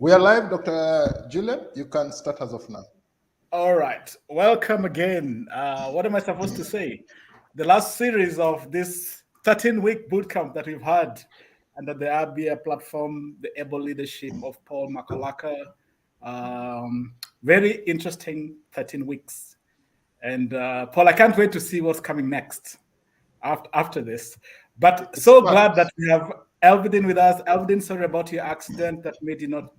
We are live, Dr. Julian. You can start as of now. All right. Welcome again. What am I supposed to say? The last series of this 13-week bootcamp that we've had under the ABYA platform, the able leadership of Paul Makolaka. Very interesting 13 weeks. And Paul, I can't wait to see what's coming next after this. But so glad that we have Elvedin with us. Elvedin, sorry about your accident that made you not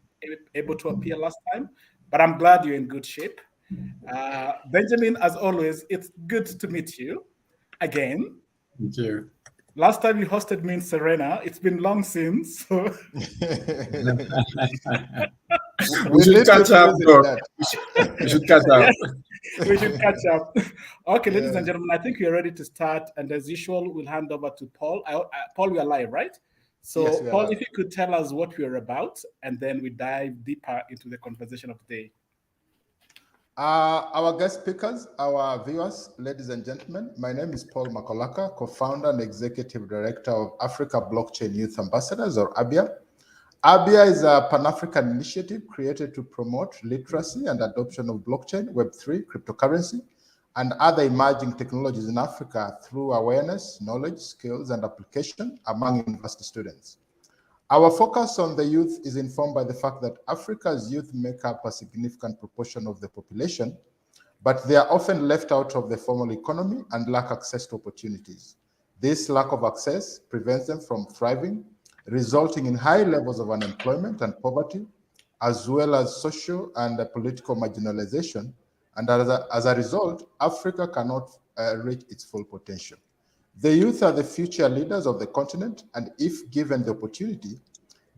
able to appear last time, but I'm glad you're in good shape. Benjamin, as always, it's good to meet you again. Thank you. Last time you hosted me in Serena, it's been long since. So. we should catch up, bro. We should catch up. Yes, we should catch up. Okay, ladies and gentlemen, I think we are ready to start. And as usual, we'll hand over to Paul. Paul, we are live, right? So, yes, Paul, if you could tell us what we're about, and then we dive deeper into the conversation of the day. Our guest speakers, our viewers, ladies and gentlemen, my name is Paul Makolaka, co-founder and executive director of Africa Blockchain Youth Ambassadors, or ABYA. ABYA is a Pan-African initiative created to promote literacy and adoption of blockchain, Web3, cryptocurrency, and other emerging technologies in Africa through awareness, knowledge, skills, and application among university students. Our focus on the youth is informed by the fact that Africa's youth make up a significant proportion of the population, but they are often left out of the formal economy and lack access to opportunities. This lack of access prevents them from thriving, resulting in high levels of unemployment and poverty, as well as social and political marginalization. And as a result, Africa cannot reach its full potential. The youth are the future leaders of the continent, and if given the opportunity,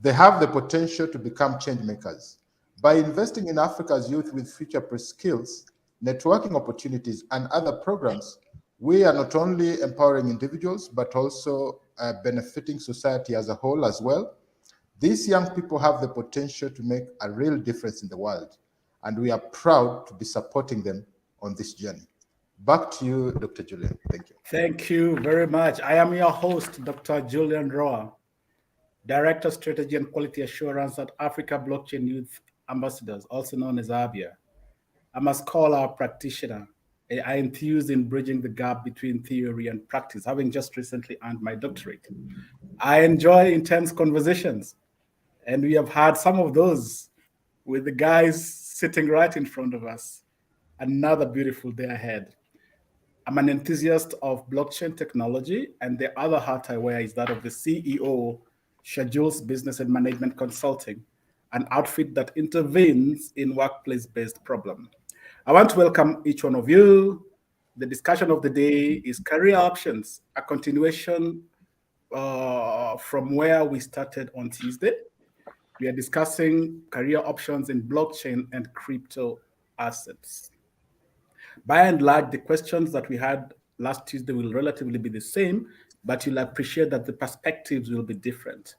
they have the potential to become change makers. By investing in Africa's youth with future-proof skills, networking opportunities, and other programs, we are not only empowering individuals, but also benefiting society as a whole as well. These young people have the potential to make a real difference in the world, and we are proud to be supporting them on this journey. Back to you, Dr. Julian. Thank you. Thank you very much. I am your host, Dr. Julian Roa, Director of Strategy and Quality Assurance at Africa Blockchain Youth Ambassadors, also known as ABYA. I'm a scholar practitioner. I enthuse in bridging the gap between theory and practice, having just recently earned my doctorate. I enjoy intense conversations, and we have had some of those with the guys sitting right in front of us. Another beautiful day ahead. I'm an enthusiast of blockchain technology, and the other hat I wear is that of the CEO, Schedules Business and Management Consulting, an outfit that intervenes in workplace-based problems. I want to welcome each one of you. The discussion of the day is career options, a continuation from where we started on Tuesday. We are discussing career options in blockchain and crypto assets. By and large, the questions that we had last Tuesday will relatively be the same, but you'll appreciate that the perspectives will be different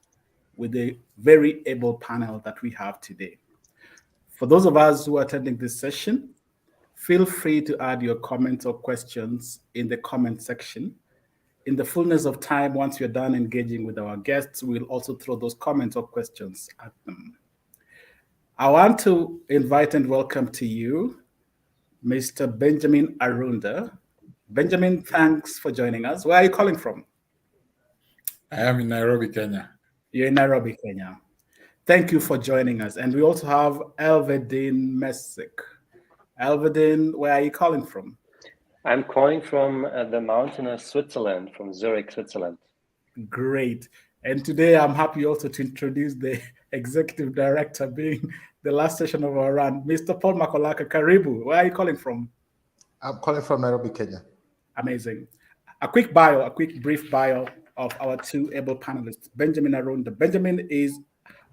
with the very able panel that we have today. For those of us who are attending this session, feel free to add your comments or questions in the comment section. In the fullness of time, once we're done engaging with our guests, we'll also throw those comments or questions at them. I want to invite and welcome to you Mr. Benjamin Arunda. Benjamin, thanks for joining us. Where are you calling from? I am in Nairobi, Kenya. You're in Nairobi, Kenya. Thank you for joining us. And we also have Elvedin Messick. Elvedin, where are you calling from? I'm calling from the mountainous Switzerland, from Zurich, Switzerland. Great. And today I'm happy also to introduce the executive director, being the last session of our run, Mr. Paul Makolaka. Karibu. Where are you calling from? I'm calling from Nairobi, Kenya. Amazing. A quick brief bio of our two able panelists. Benjamin Arunda. Benjamin is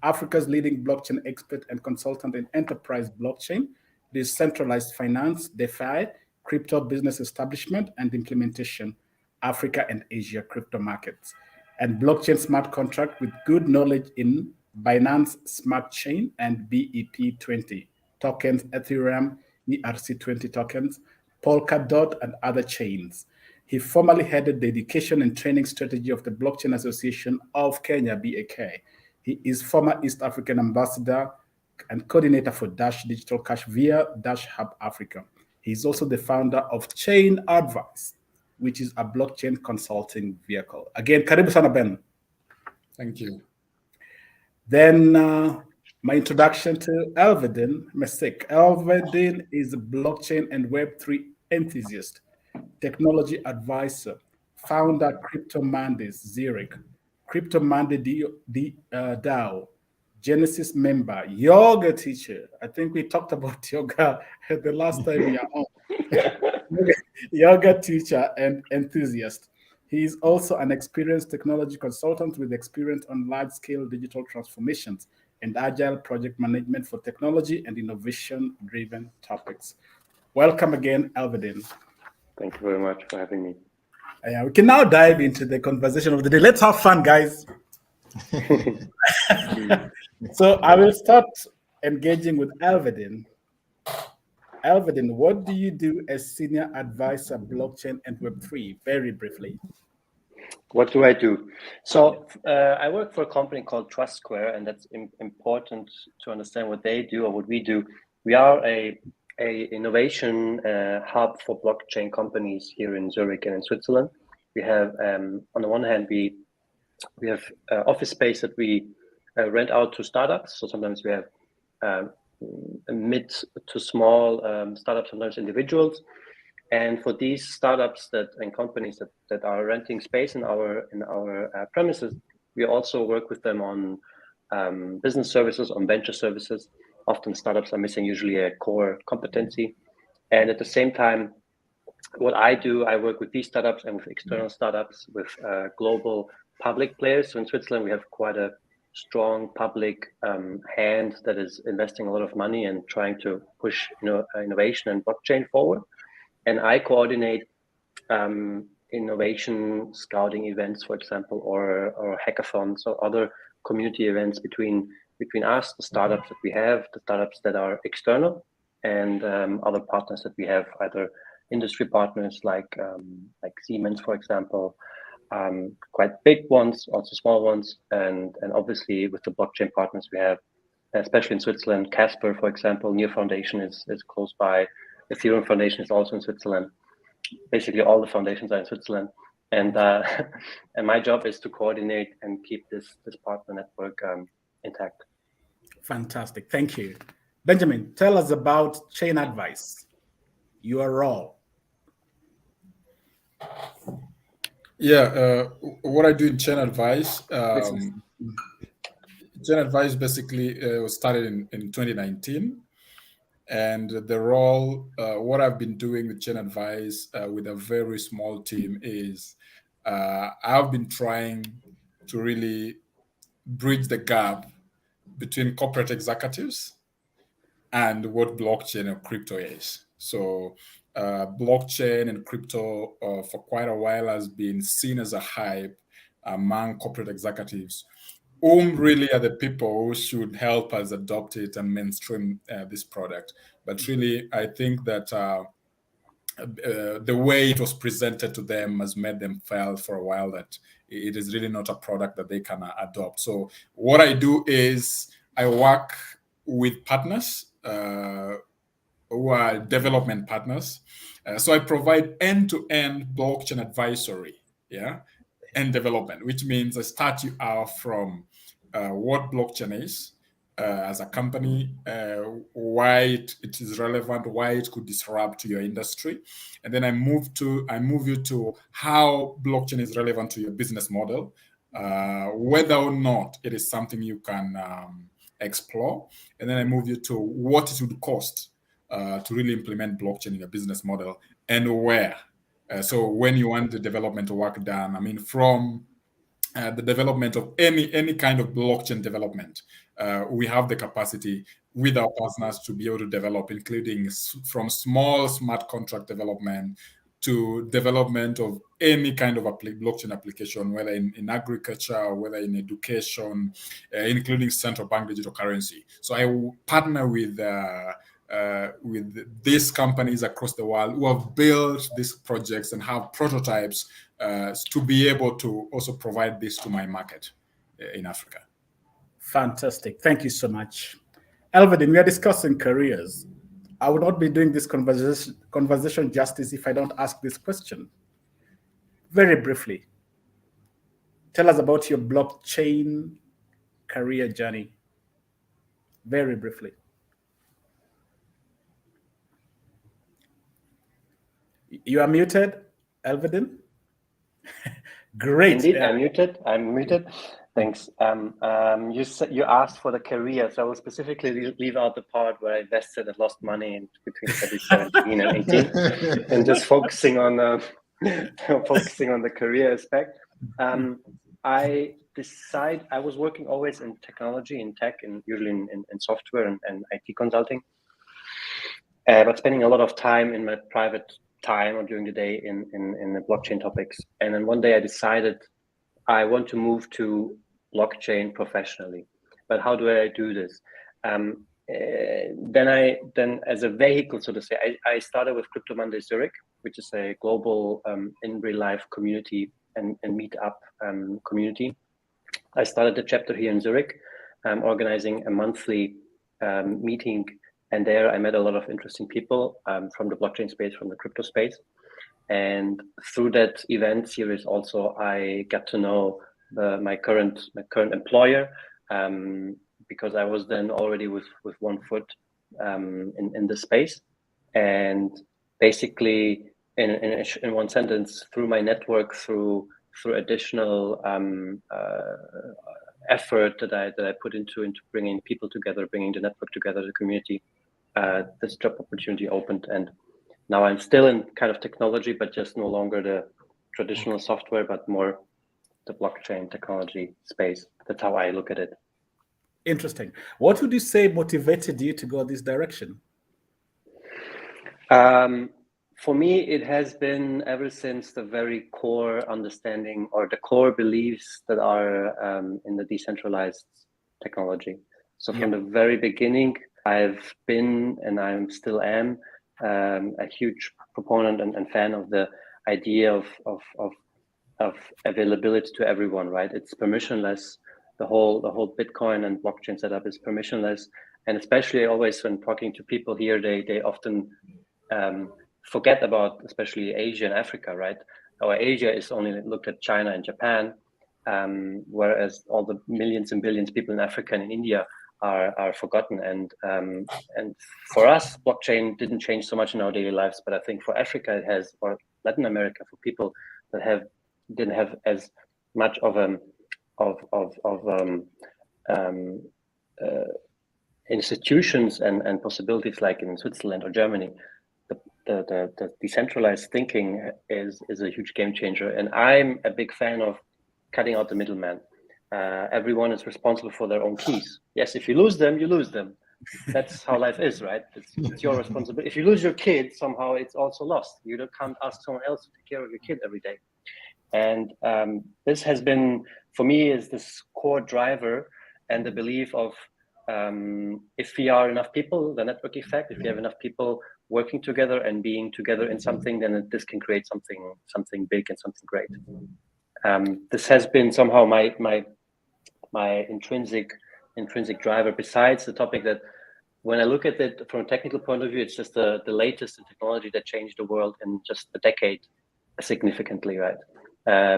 Africa's leading blockchain expert and consultant in enterprise blockchain, decentralized finance, DeFi, crypto business establishment and implementation, Africa and Asia crypto markets, and blockchain smart contract with good knowledge in Binance Smart Chain and BEP20 tokens, Ethereum, ERC20 tokens, Polkadot, and other chains. He formerly headed the education and training strategy of the Blockchain Association of Kenya, BAK. He is former East African ambassador and coordinator for Dash Digital Cash via Dash Hub Africa. He's also the founder of Chain Advice, which is a blockchain consulting vehicle. Again, karibu sana Ben. Thank you. Then my introduction to Elvedin Mesik. Elvedin is a blockchain and Web3 enthusiast, technology advisor, founder Crypto Mondays Zurich, Crypto Monday DAO, Genesis member, yoga teacher. I think we talked about yoga the last time we are on. Yoga teacher and enthusiast. He is also an experienced technology consultant with experience on large-scale digital transformations and agile project management for technology and innovation-driven topics. Welcome again, Elvedin. Thank you very much for having me. We can now dive into the conversation of the day. Let's have fun, guys. So I will start engaging with Elvedin. Elvedin, what do you do as senior advisor, blockchain and Web3? Very briefly. What do I do? So I work for a company called Trust Square, and that's important to understand what they do or what we do. We are a innovation hub for blockchain companies here in Zurich and in Switzerland. We have, on the one hand, we have office space that we rent out to startups. So sometimes we have mid to small startups, sometimes individuals. And for these startups and companies that are renting space in our premises, we also work with them on business services, on venture services. Often startups are missing usually a core competency. And at the same time, what I do, I work with these startups and with external startups, with global public players. So in Switzerland, we have quite a strong public hand that is investing a lot of money and trying to push innovation and blockchain forward. And I coordinate innovation scouting events, for example, or hackathons or other community events between us, the startups that we have, the startups that are external, and other partners that we have, either industry partners like Siemens, for example, quite big ones, also small ones, and obviously with the blockchain partners we have, especially in Switzerland, Casper, for example, Near Foundation is close by. Ethereum Foundation is also in Switzerland. Basically, all the foundations are in Switzerland, and and my job is to coordinate and keep this partner network intact. Fantastic, thank you, Benjamin. Tell us about Chain Advice. Your role. Yeah, what I do in Chain Advice. Chain Advice basically was started in 2019. And the role, what I've been doing with Chain Advice with a very small team is I've been trying to really bridge the gap between corporate executives and what blockchain and crypto is. So blockchain and crypto for quite a while has been seen as a hype among corporate executives, whom really are the people who should help us adopt it and mainstream this product. But really, I think that the way it was presented to them has made them feel for a while that it is really not a product that they can adopt. So what I do is I work with partners who are development partners. So I provide end-to-end blockchain advisory, and development, which means I start you out from what blockchain is as a company, why it is relevant, why it could disrupt your industry, and then I move you to how blockchain is relevant to your business model, whether or not it is something you can explore, and then I move you to what it would cost to really implement blockchain in your business model and where. So when you want the development work done, I mean, from the development of any kind of blockchain development, we have the capacity with our partners to be able to develop, including from small smart contract development to development of any kind of blockchain application, whether in agriculture, whether in education, including central bank digital currency. So I will partner with these companies across the world who have built these projects and have prototypes to be able to also provide this to my market in Africa. Fantastic. Thank you so much. Elvedin, we are discussing careers. I would not be doing this conversation justice if I don't ask this question. Very briefly, tell us about your blockchain career journey. Very briefly. You are muted, Elvedin. Great. Indeed, yeah. I'm muted. Thanks. You asked for the career, so I will specifically leave out the part where I invested and lost money in between 2017 and 18, and just focusing on the career aspect. I was working always in technology, in tech, and usually in software and IT consulting, but spending a lot of time in my private time or during the day in the blockchain topics. And then one day I decided I want to move to blockchain professionally, but how do I do this? Then as a vehicle, so to say, I started with Crypto Monday Zurich, which is a global in real life community and meetup community. I started the chapter here in Zurich, organizing a monthly meeting. And there I met a lot of interesting people from the blockchain space, from the crypto space. And through that event series also, I got to know my current employer, because I was then already with one foot in the space. And basically, in one sentence, through my network, through additional effort that I put into bringing people together, bringing the network together, the community, this job opportunity opened. And now I'm still in kind of technology, but just no longer the traditional software, but more the blockchain technology space. That's how I look at it. Interesting. What would you say motivated you to go this direction? For me, it has been ever since the very core understanding or the core beliefs that are in the decentralized technology. So from the very beginning, I've been, and I still am, a huge proponent and fan of the idea of availability to everyone. Right? It's permissionless. The whole Bitcoin and blockchain setup is permissionless, and especially always when talking to people here, they often forget about especially Asia and Africa. Right? Or Asia is only looked at China and Japan, whereas all the millions and billions of people in Africa and in India are forgotten. And for us, blockchain didn't change so much in our daily lives, but I think for Africa it has, or Latin America, for people that didn't have as much of institutions and possibilities like in Switzerland or Germany. The decentralized thinking is a huge game changer, and I'm a big fan of cutting out the middleman. Everyone is responsible for their own keys. Yes, if you lose them, you lose them. That's how life is, right? It's your responsibility. If you lose your kid, somehow it's also lost. You can't ask someone else to take care of your kid every day. And this has been, for me, is this core driver and the belief of if we are enough people, the network effect, if we have enough people working together and being together in something, then this can create something big and something great. This has been somehow my intrinsic driver, besides the topic that when I look at it from a technical point of view, it's just the latest in technology that changed the world in just a decade significantly, right?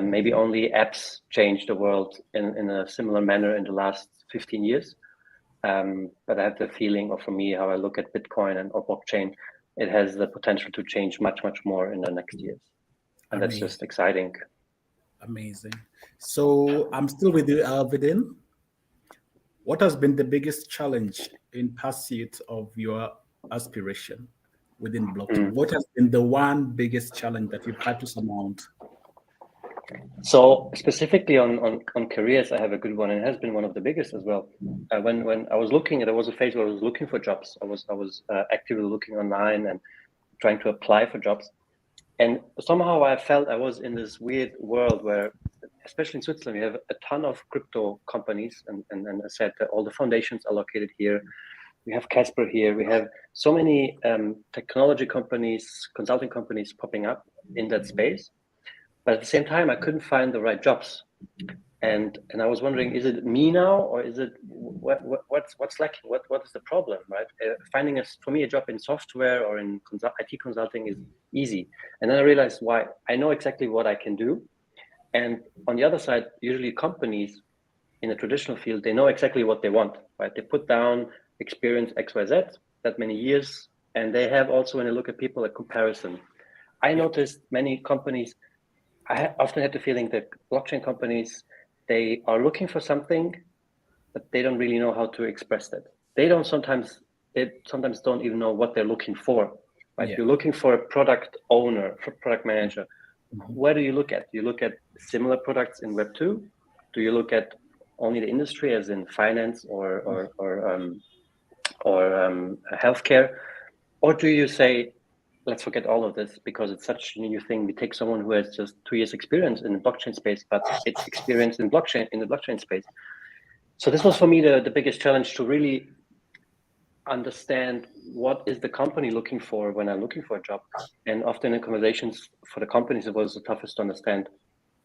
Maybe only apps changed the world in a similar manner in the last 15 years. But I have the feeling, or for me, how I look at Bitcoin or blockchain, it has the potential to change much, much more in the next years. And that's just exciting. Amazing. So I'm still with you, Elvedin. What has been the biggest challenge in pursuit of your aspiration within blockchain? What has been the one biggest challenge that you've had to surmount? So specifically on careers, I have a good one, and it has been one of the biggest as well. When I was looking, there was a phase where I was looking for jobs. I was actively looking online and trying to apply for jobs. And somehow I felt I was in this weird world where, especially in Switzerland, we have a ton of crypto companies. And I said that all the foundations are located here. We have Casper here. We have so many technology companies, consulting companies popping up in that space. But at the same time, I couldn't find the right jobs. And I was wondering, is it me now, or is it what's lacking? What is the problem, right? Finding for me a job in software or in IT consulting is easy, and then I realized why. I know exactly what I can do, and on the other side, usually companies in a traditional field, they know exactly what they want, right? They put down experience XYZ, that many years, and they have also, when they look at people, a comparison. I noticed many companies, I often had the feeling that blockchain companies, they are looking for something, but they don't really know how to express that. They sometimes don't even know what they're looking for. Right? You're looking for a product owner, for product manager. Where do you look at? Do you look at similar products in Web 2? Do you look at only the industry, as in finance or healthcare? Or do you say, let's forget all of this because it's such a new thing. We take someone who has just 2 years experience in the blockchain space, but it's experience in the blockchain space. So this was for me the biggest challenge, to really understand what is the company looking for when I'm looking for a job. And often in conversations for the companies, it was the toughest to understand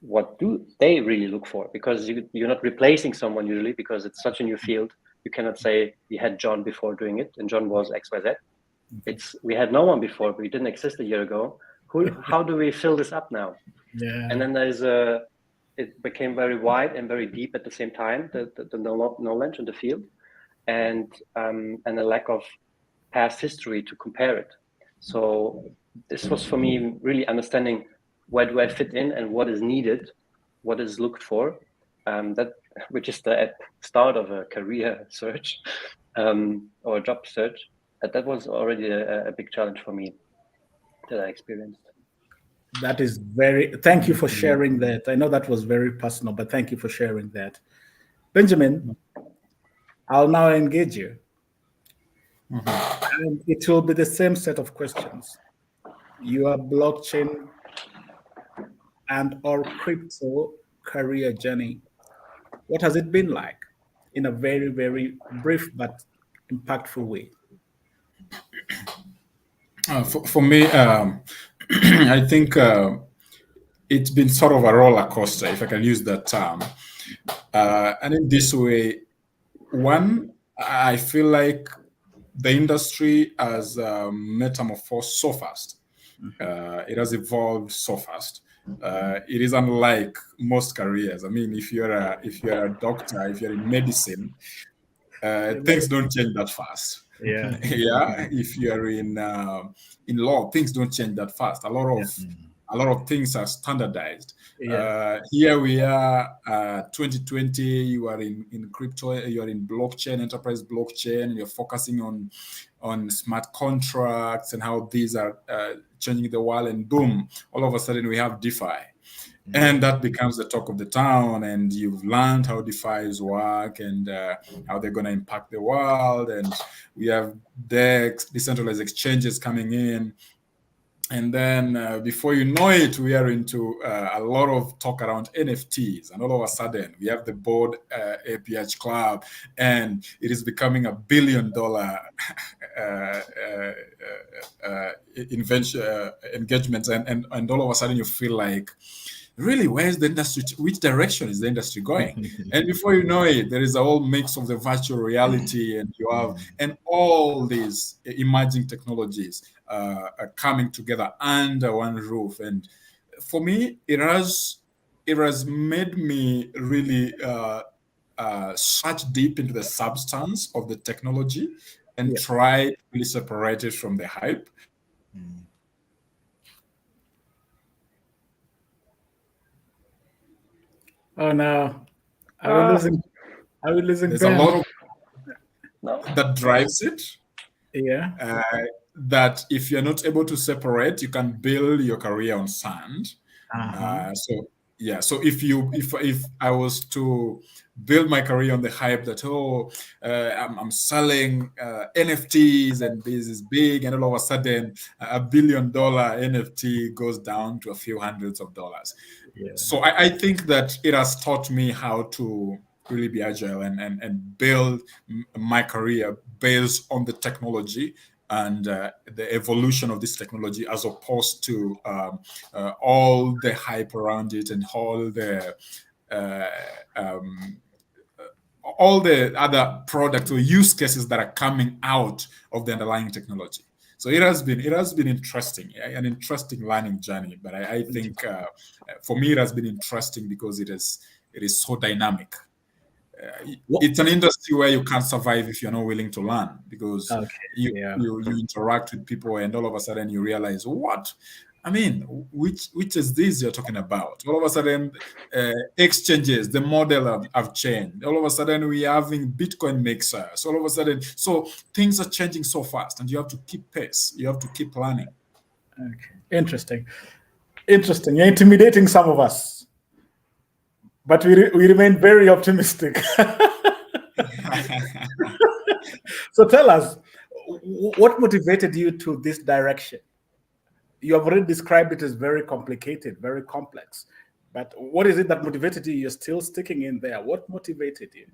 what do they really look for, because you're not replacing someone usually, because it's such a new field. You cannot say we had John before doing it and John was XYZ. We had no one before, we didn't exist a year ago. How do we fill this up now? And then it became very wide and very deep at the same time, the knowledge in the field, and a lack of past history to compare it. So this was for me really understanding where do I fit in and what is needed, what is looked for, which is the start of a career search or a job search. That was already a big challenge for me that I experienced. That is thank you for sharing that. I know that was very personal, but thank you for sharing that. Benjamin, I'll now engage you. And it will be the same set of questions. Your blockchain and or crypto career journey, what has it been like, in a very, very brief but impactful way? For me, I think it's been sort of a roller coaster, if I can use that term. And in this way, one, I feel like the industry has metamorphosed so fast. It has evolved so fast. It is unlike most careers. I mean, if you're a doctor, if you're in medicine, things don't change that fast. Yeah. If you're in law, things don't change that fast. A lot of things are standardized. Here we are, 2020. You are in crypto. You are in blockchain, enterprise blockchain. You're focusing on smart contracts and how these are changing the world. And boom, all of a sudden we have DeFi. And that becomes the talk of the town, and you've learned how DeFi's work and how they're going to impact the world. And we have DEX, decentralized exchanges coming in. And then before you know it, we are into a lot of talk around NFTs. And all of a sudden, we have the board ABYA club, and it is becoming $1 billion engagement. And all of a sudden, you feel like, really, where's the industry? Which direction is the industry going? And before you know it, there is a whole mix of the virtual reality, and you have and all these emerging technologies coming together under one roof. And for me, it has made me really search deep into the substance of the technology and try to really separate it from the hype. Oh no, are we losing There's Ben? a lot of that drives it. That if you're not able to separate, you can build your career on sand. So if I was to build my career on the hype that I'm selling NFTs and this is big, and all of a sudden $1 billion NFT goes down to a few hundreds of dollars. So I think that it has taught me how to really be agile and build my career based on the technology and the evolution of this technology, as opposed to all the hype around it and all the all the other products or use cases that are coming out of the underlying technology. So it has been interesting, an interesting learning journey. But I think for me it has been interesting because it is so dynamic. It's an industry where you can't survive if you're not willing to learn, because you interact with people and all of a sudden you realize, what? I mean, which is this you're talking about? All of a sudden, exchanges, the model have changed. All of a sudden, we are having Bitcoin mixers. All of a sudden, so things are changing so fast, and you have to keep pace. You have to keep learning. Okay, interesting. You're intimidating some of us, but we remain very optimistic. So tell us, what motivated you to this direction? You have already described it as very complicated, very complex. But what is it that motivated you? You're still sticking in there. What motivated you?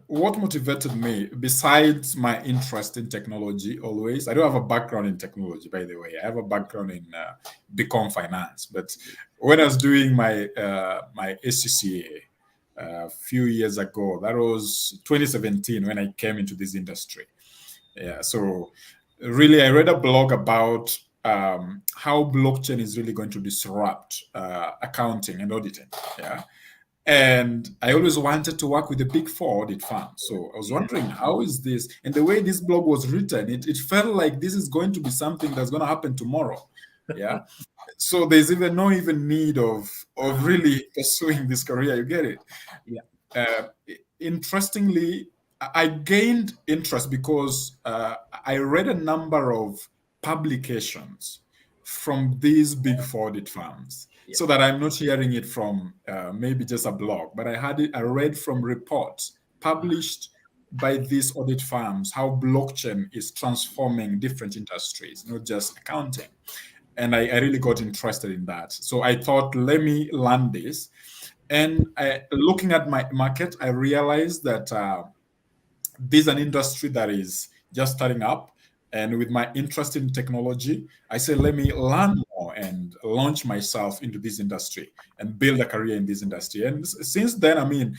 What motivated me, besides my interest in technology always, I don't have a background in technology, by the way. I have a background in Bitcoin finance. But when I was doing my my SCCA a few years ago, that was 2017 when I came into this industry. Yeah, so really, I read a blog about how blockchain is really going to disrupt accounting and auditing. Yeah. And I always wanted to work with the big four audit firms. So I was wondering, how is this? And the way this blog was written, it felt like this is going to be something that's going to happen tomorrow. Yeah. So there's even no need of really pursuing this career. You get it? Yeah. Interestingly, I gained interest because I read a number of publications from these big four audit firms, so that I'm not hearing it from maybe just a blog, but I read from reports published by these audit firms how blockchain is transforming different industries, not just accounting. And I really got interested in that. So I thought, let me learn this. And looking at my market, I realized that this is an industry that is just starting up. And with my interest in technology, I said, let me learn more and launch myself into this industry and build a career in this industry. And since then, I mean,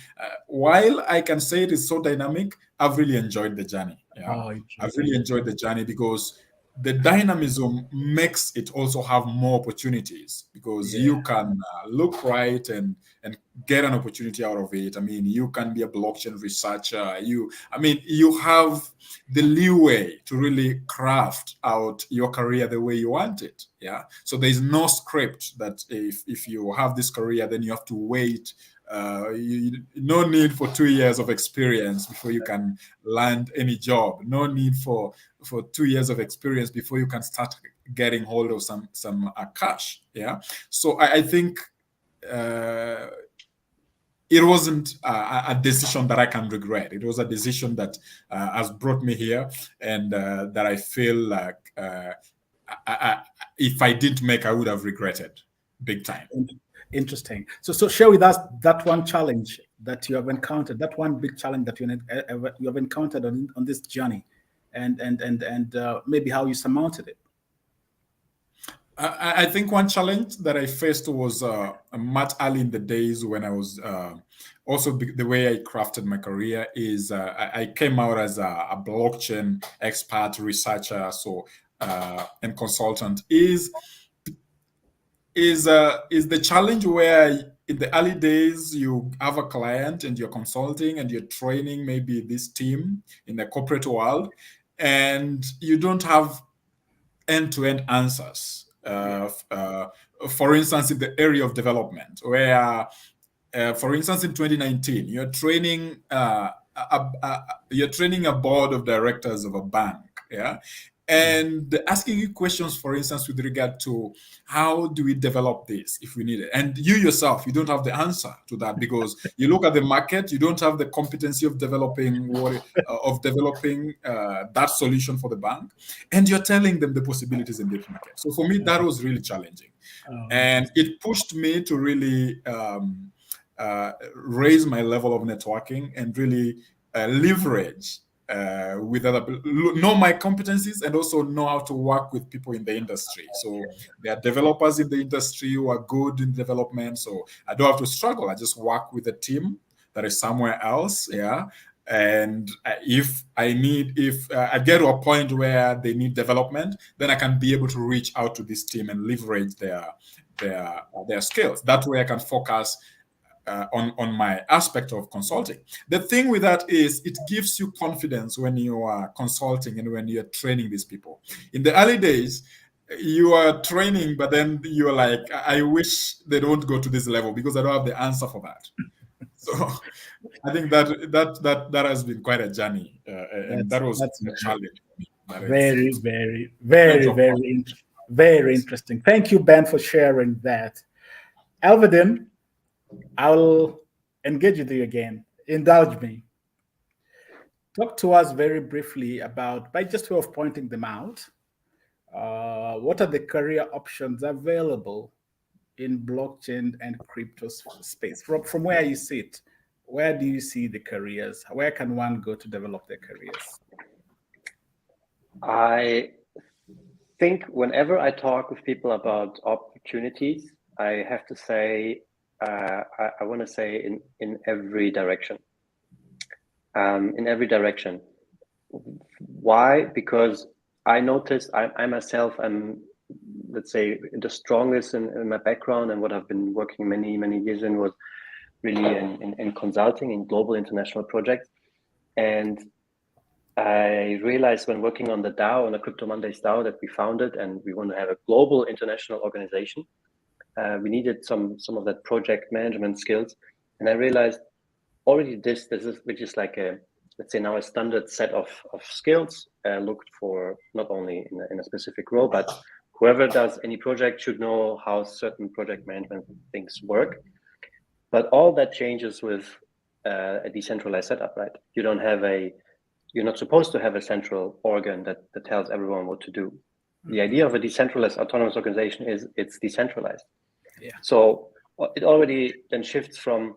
while I can say it is so dynamic, I've really enjoyed the journey. Yeah? I've really enjoyed the journey because the dynamism makes it also have more opportunities, because you can look right and get an opportunity out of it. I mean, you can be a blockchain researcher. You have the leeway to really craft out your career the way you want it. Yeah. So there's no script that if you have this career, then you have to wait. No need for 2 years of experience before you can land any job. No need for 2 years of experience before you can start getting hold of some cash. Yeah. So I think it wasn't a decision that I can regret. It was a decision that has brought me here, and that I feel like if I didn't make, I would have regretted big time. Interesting. So share with us that one challenge that you have encountered, that one big challenge that you have encountered on this journey, and maybe how you surmounted it. I think one challenge that I faced was much early in the days when I was also the way I crafted my career is I came out as a blockchain expert, researcher, and consultant. Is the challenge where in the early days you have a client and you're consulting and you're training maybe this team in the corporate world, and you don't have end-to-end answers. For instance, in the area of development, where, for instance, in 2019, you're training a board of directors of a bank, yeah, and asking you questions, for instance, with regard to how do we develop this if we need it, and you yourself, you don't have the answer to that because you look at the market, you don't have the competency of developing that solution for the bank, and you're telling them the possibilities in this market. So for me, that was really challenging, and it pushed me to really raise my level of networking and really leverage with other people, know my competencies, and also know how to work with people in the industry. So there are developers in the industry who are good in development. So I don't have to struggle. I just work with a team that is somewhere else. Yeah. And if I get to a point where they need development, then I can be able to reach out to this team and leverage their skills. That way I can focus on my aspect of consulting. The thing with that is it gives you confidence when you are consulting and when you're training these people. In the early days, you are training, but then you're like, I wish they don't go to this level because I don't have the answer for that. So I think that has been quite a journey, and that was a challenge for me. Very interesting. Thank you, Ben, for sharing that. Elvedin, I'll engage with you again. Indulge me. Talk to us very briefly about, by just way of pointing them out, what are the career options available in blockchain and crypto space? From where you sit, where do you see the careers? Where can one go to develop their careers? I think whenever I talk with people about opportunities, I have to say, I want to say in every direction. In every direction. Why? Because I noticed I myself am, let's say, the strongest in my background, and what I've been working many years in was really in consulting in global international projects. And I realized when working on the DAO, on the Crypto Mondays DAO that we founded, and we want to have a global international organization, we needed some of that project management skills. And I realized already this is, which is like a, let's say now a standard set of skills looked for not only in a specific role, but whoever does any project should know how certain project management things work. But all that changes with a decentralized setup, right? You're not supposed to have a central organ that tells everyone what to do. Mm-hmm. The idea of a decentralized autonomous organization is it's decentralized. Yeah. So it already then shifts from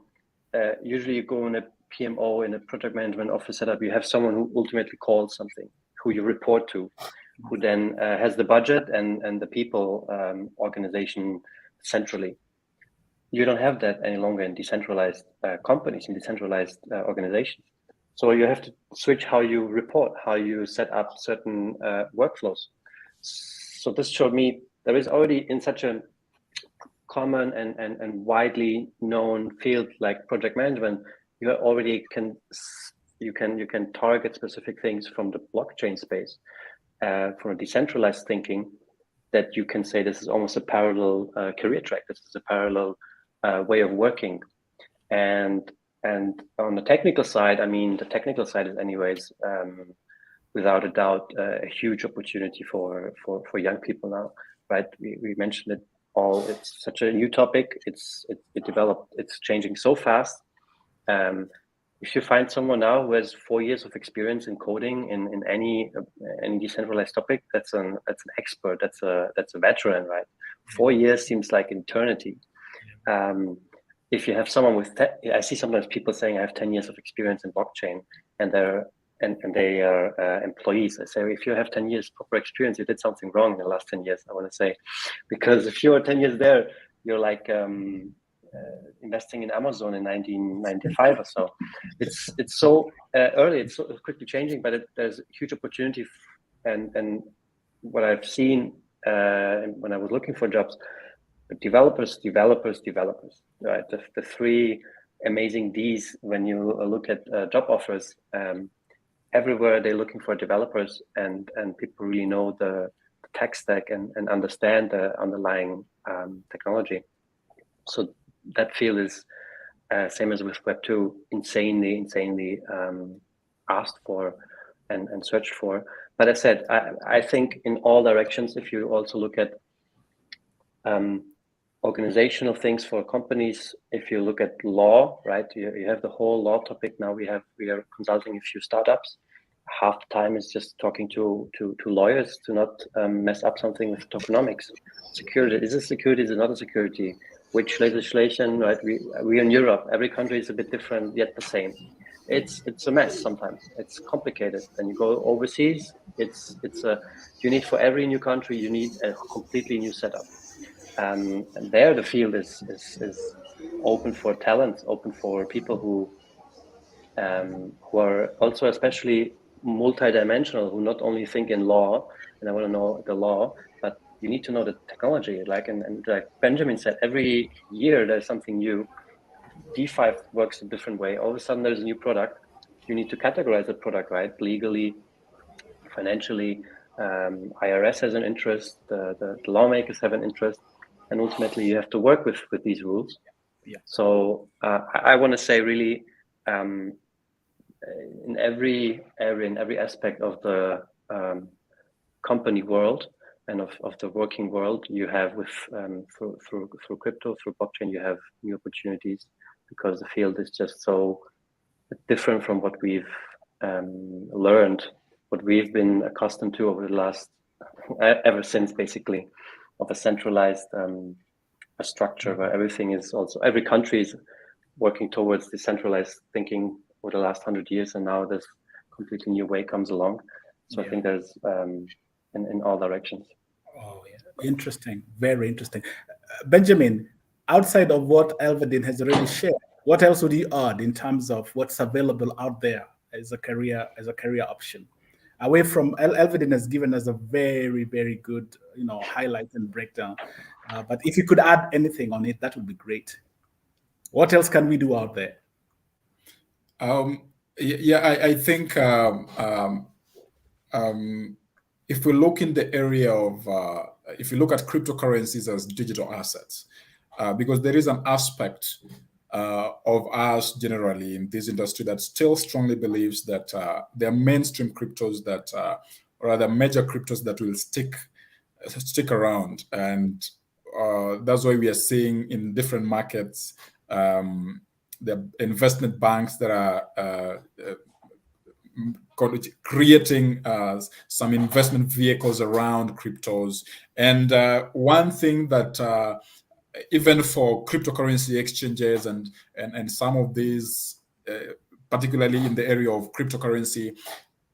usually you go in a PMO, in a project management office setup, you have someone who ultimately calls something, who you report to, who then has the budget and the people organization centrally. You don't have that any longer in decentralized companies, in decentralized organizations. So you have to switch how you report, how you set up certain workflows. So this showed me there is already in such a common and widely known field like project management, you already can target specific things from the blockchain space, from a decentralized thinking, that you can say this is almost a parallel career track. This is a parallel way of working, and on the technical side, I mean, the technical side is anyways without a doubt a huge opportunity for young people now, right? We mentioned it all. It's such a new topic. It developed. It's changing so fast. If you find someone now who has 4 years of experience in coding in any decentralized topic, that's an expert. That's a veteran, right? 4 years seems like eternity. If you have someone with, I see sometimes people saying I have 10 years of experience in blockchain, and they are employees. I say, if you have 10 years proper experience, you did something wrong in the last 10 years. I want to say, because if you are 10 years there, you're like investing in Amazon in 1995 or so. It's so early. It's so quickly changing, but there's a huge opportunity. And what I've seen when I was looking for jobs, developers, right? The three amazing Ds when you look at job offers. Everywhere they're looking for developers, and people really know the tech stack and understand the underlying technology. So that field is same as with Web2, insanely asked for and searched for. But as I said, I think in all directions, if you also look at organizational things for companies, if you look at law, right, you have the whole law topic now. We are consulting a few startups. Half the time is just talking to lawyers to not mess up something with tokenomics. Security, is it security, is it not a security? Which legislation, right? We in Europe, every country is a bit different, yet the same. it's a mess sometimes. It's complicated. Then you go overseas, you need, for every new country, you need a completely new setup. And there the field is open for talent, open for people who are also especially multidimensional, who not only think in law and I want to know the law, but you need to know the technology. And like Benjamin said, every year there's something new. DeFi works a different way. All of a sudden there's a new product. You need to categorize the product, right? Legally, financially. IRS has an interest. The lawmakers have an interest, and ultimately you have to work with these rules. Yeah. So I want to say really, in every area, in every aspect of the company world and of the working world, you have through crypto, through blockchain, you have new opportunities, because the field is just so different from what we've learned, what we've been accustomed to over the last, ever since basically, of a centralized a structure where everything is also, every country is working towards decentralized thinking for the last 100 years, and now this completely new way comes along. So I think there's in all directions. Oh, yeah. Interesting. Very interesting. Benjamin, outside of what Elvedin has already shared, what else would you add in terms of what's available out there as a career option? Away from Elvedin has given us a very, very good, highlight and breakdown. But if you could add anything on it, that would be great. What else can we do out there? I think if we look in the area of, if you look at cryptocurrencies as digital assets, because there is an aspect of us generally in this industry that still strongly believes that there are mainstream cryptos that, or rather major cryptos that will stick around, and that's why we are seeing in different markets the investment banks that are creating some investment vehicles around cryptos. And one thing that even for cryptocurrency exchanges and some of these, particularly in the area of cryptocurrency,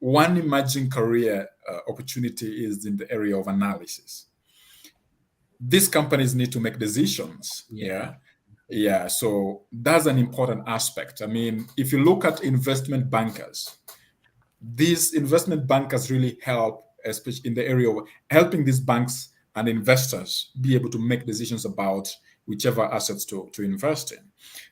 one emerging career opportunity is in the area of analysis. These companies need to make decisions. Yeah. So that's an important aspect. I mean, if you look at investment bankers, these investment bankers really help, especially in the area of helping these banks and investors be able to make decisions about whichever assets to invest in.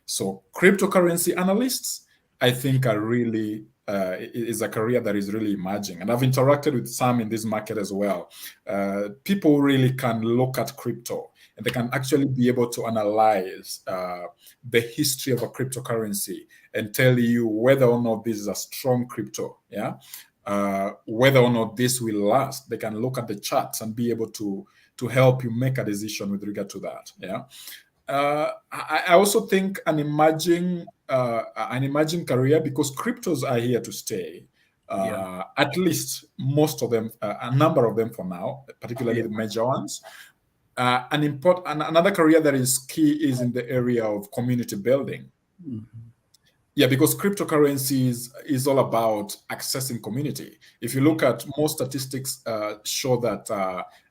So cryptocurrency analysts, I think, are really is a career that is really emerging. And I've interacted with some in this market as well. People really can look at crypto and they can actually be able to analyze the history of a cryptocurrency and tell you whether or not this is a strong crypto, whether or not this will last. They can look at the charts and be able to help you make a decision with regard to that. I also think an emerging career, because cryptos are here to stay. At least most of them, a number of them for now, particularly the major ones. Another career that is key is in the area of community building. Because cryptocurrency is all about accessing community. If you look at most statistics show that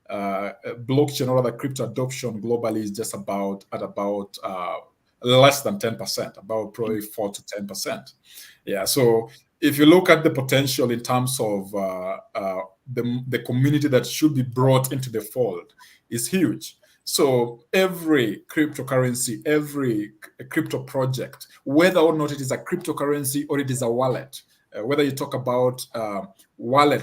blockchain or other crypto adoption globally is just about less than 10%, about probably 4 to 10%. So if you look at the potential in terms of the community that should be brought into the fold, is huge. So every cryptocurrency, every crypto project, whether or not it is a cryptocurrency or it is a wallet, whether you talk about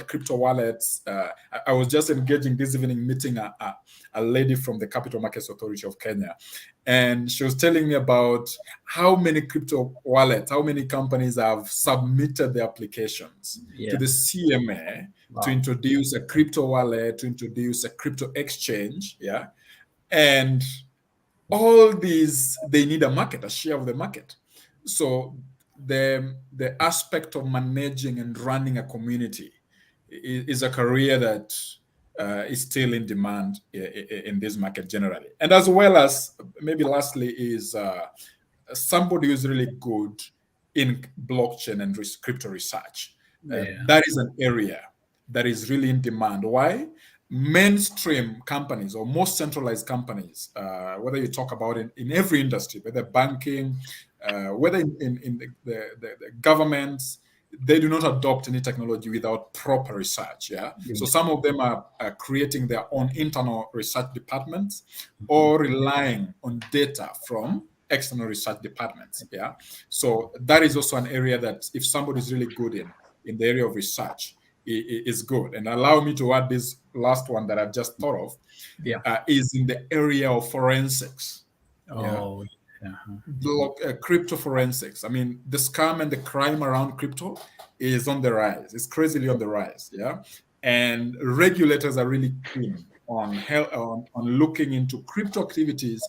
crypto wallets. I was just engaging this evening meeting a lady from the Capital Markets Authority of Kenya, and she was telling me about how many crypto wallets, how many companies have submitted their applications to the CMA to introduce a crypto wallet, to introduce a crypto exchange, and all these, they need a market, a share of the market. So the aspect of managing and running a community is a career that is still in demand in this market generally. And as well as, maybe lastly, is somebody who's really good in blockchain and crypto research. Yeah. That is an area that is really in demand. Why? Mainstream companies or most centralized companies, whether you talk about in every industry, whether banking, whether in the governments, they do not adopt any technology without proper research. Yeah. So some of them are creating their own internal research departments or relying on data from external research departments. Yeah. So that is also an area that if somebody is really good in the area of research, is good. And allow me to add this last one that I've just thought of. Yeah. Is in the area of forensics. Oh, Crypto forensics. I mean, the scam and the crime around crypto is on the rise. It's crazily on the rise. Yeah. And regulators are really keen on looking into crypto activities,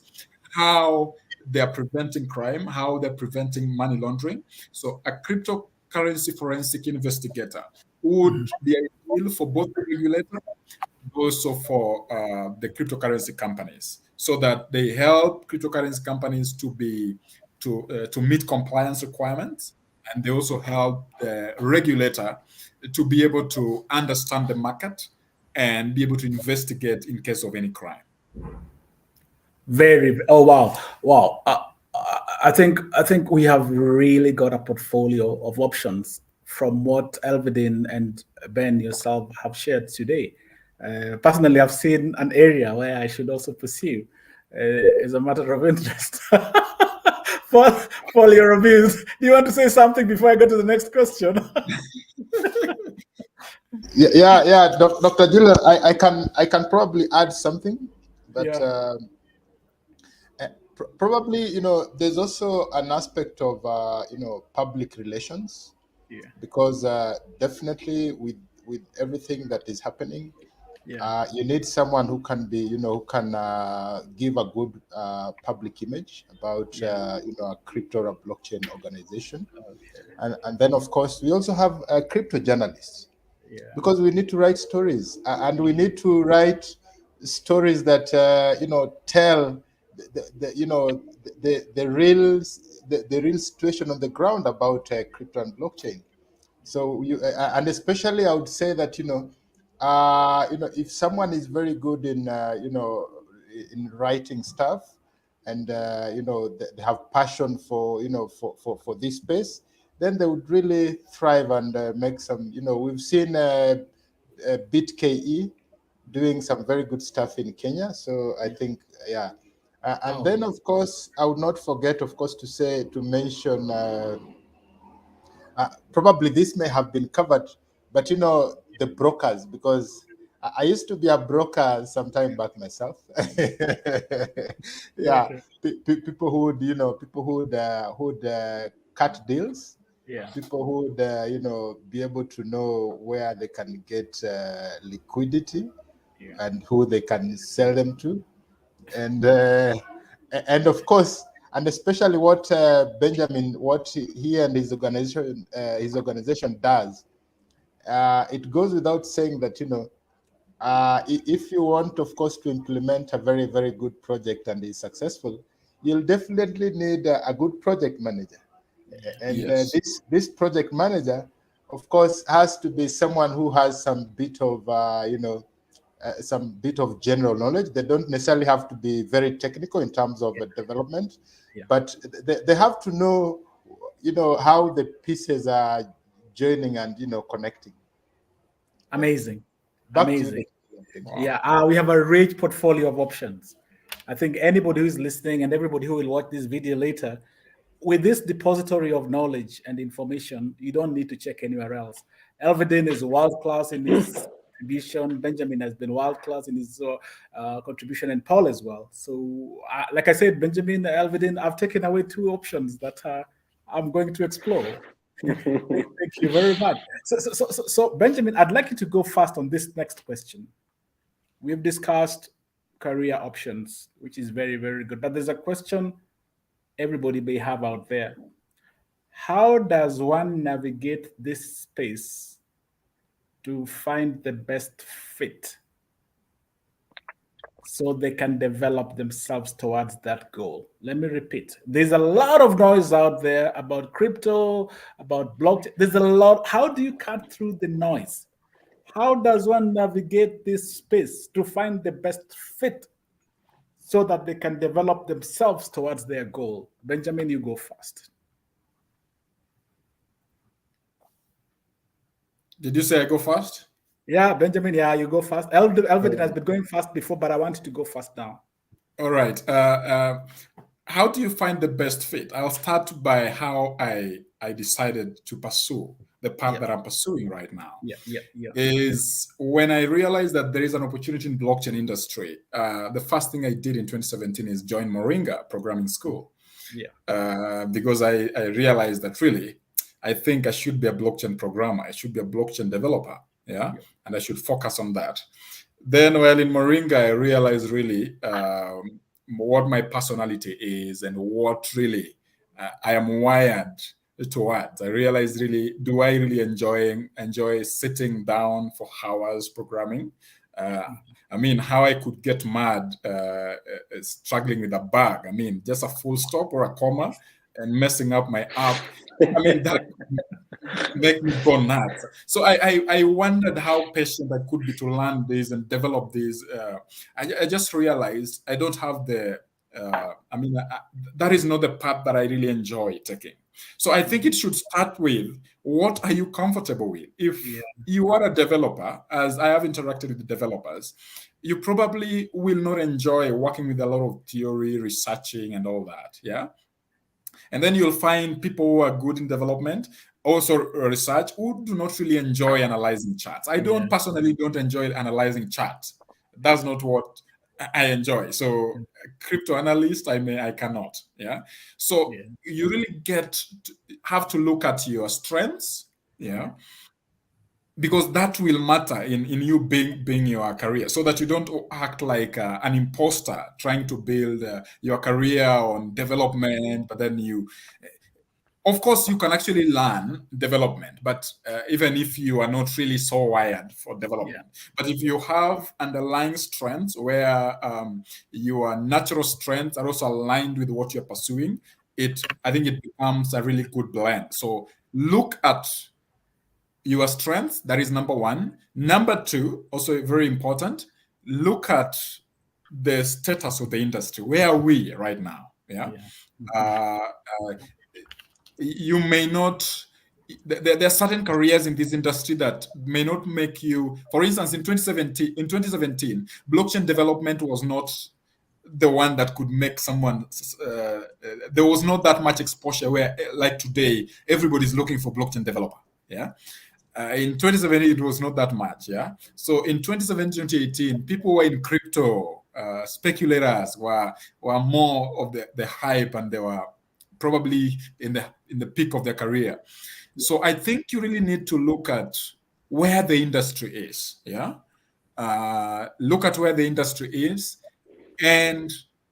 how they're preventing crime, how they're preventing money laundering. So a cryptocurrency forensic investigator would be ideal for both the regulator and also for the cryptocurrency companies, so that they help cryptocurrency companies to meet compliance requirements, and they also help the regulator to be able to understand the market and be able to investigate in case of any crime. Oh wow. I think we have really got a portfolio of options from what Elvedin and Ben yourself have shared today. Personally, I've seen an area where I should also pursue. Is a matter of interest. For your reviews, do you want to say something before I go to the next question? Yeah, Dr. Julian, I can probably add something, but probably there's also an aspect of public relations, because definitely with everything that is happening, you need someone who can be who can give a good public image about a crypto or a blockchain organization. And then of course we also have crypto journalists, because we need to write stories, and we need to write stories that tell the real situation on the ground about crypto and blockchain. So and especially I would say that if someone is very good in in writing stuff, and they have passion for for this space, then they would really thrive and make some. We've seen BitKE doing some very good stuff in Kenya. So I think and then of course I would not forget, of course, to mention. Probably this may have been covered, but the brokers, because I used to be a broker some time back myself. People who would cut deals. People who would be able to know where they can get liquidity, and who they can sell them to, and of course, and especially what Benjamin, what he and his organization does. It goes without saying that if you want, of course, to implement a very, very good project and is successful, you'll definitely need a good project manager. And this project manager, of course, has to be someone who has some bit of some bit of general knowledge. They don't necessarily have to be very technical in terms of development, but they have to know how the pieces are joining and connecting. Amazing. Back Amazing. to you. We have a rich portfolio of options. I think anybody who is listening and everybody who will watch this video later, with this depository of knowledge and information, you don't need to check anywhere else. Elvedin is world-class in his contribution. Benjamin has been world-class in his contribution, and Paul as well. So, like I said, Benjamin, Elvedin, I've taken away two options that I'm going to explore. Thank you very much. So, Benjamin, I'd like you to go fast on this next question. We've discussed career options, which is very, very good. But there's a question everybody may have out there. How does one navigate this space to find the best fit? so they can develop themselves towards that goal. Let me repeat. There's a lot of noise out there about crypto, about blockchain. There's a lot. How do you cut through the noise? How does one navigate this space to find the best fit so that they can develop themselves towards their goal? Benjamin, you go first. Did you say I go first? Yeah, Benjamin, yeah, you go first. Elvin has been going fast before, but I want you to go first now. All right. How do you find the best fit? I'll start by how I decided to pursue the path that I'm pursuing right now. Is when I realized that there is an opportunity in blockchain industry. The first thing I did in 2017 is join Moringa Programming School. Because I realized that really, I think I should be a blockchain programmer. I should be a blockchain developer. And I should focus on that. Then while in Moringa, I realized really what my personality is and what really I am wired towards. I realized really, do I really enjoy sitting down for hours programming? I mean, how I could get mad struggling with a bug. I mean, just a full stop or a comma and messing up my app. I mean, that make me go nuts. So I wondered how patient I could be to learn this and develop this. I just realized I don't have the, that is not the path that I really enjoy taking. So I think it should start with, what are you comfortable with? If you are a developer, as I have interacted with the developers, you probably will not enjoy working with a lot of theory, researching and all that, And then you'll find people who are good in development, also research, who do not really enjoy analyzing charts. I personally don't enjoy analyzing charts. That's not what I enjoy. So crypto analyst, I cannot. So you really have to look at your strengths, because that will matter in you being your career, so that you don't act like an imposter trying to build your career on development, but then of course, you can actually learn development, but even if you are not really so wired for development. But if you have underlying strengths where your natural strengths are also aligned with what you're pursuing, I think it becomes a really good blend. So look at your strengths. That is number one. Number two, also very important, look at the status of the industry. Where are we right now? You may not, there are certain careers in this industry that may not make you, for instance, in 2017, blockchain development was not the one that could make someone, there was not that much exposure where, like today, everybody's looking for blockchain developer, in 2017, it was not that much, So in 2017, 2018, people were in crypto, speculators were more of the hype, and they were probably in the peak of their career. So I think you really need to look at where the industry is. Look at where the industry is, and